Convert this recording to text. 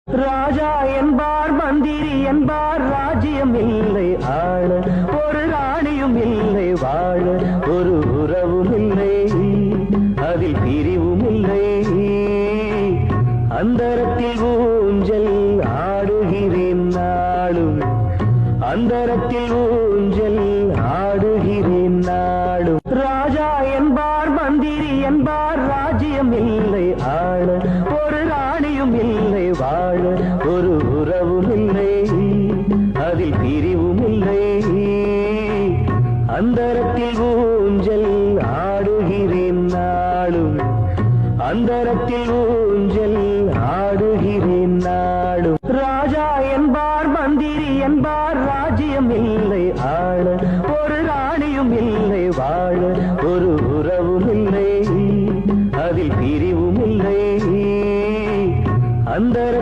ராஜா என்பார் மந்திரி என்பார் ராஜ்யம் இல்லை ஆள ஒரு ராணியும் இல்லை வாழ ஒரு உறவும் இல்லை அதில் பிரிவும் இல்லை அந்தரத்தில் ஊஞ்சல் ஆடுகிறேன் நாளும் அந்தரத்தில் ஊஞ்சல் ஆடுகிறேன் நாளும் ராஜா என்பார் மந்திரி என்பார் ராஜ்யம் இல்லை ஆள ஒரு ராணியும் இல்லை வாழ ஒரு உறவும் இல்லை அதில் பிரிவும் இல்லை அந்தரத்தில் ஊஞ்சல் ஆடுகிறேன் நாளும் அந்தரத்தில் ஊஞ்சல் ஆடுகிறேன் நாளும் ராஜா என்பார் மந்திரி என்பார் ராஜ்யம் இல்லை ஆள ஒரு ராணியும் இல்லை வாழ ஒரு உறவும் இல்லை அதில் பிரிவும் இல்லை அந்தரத்தில்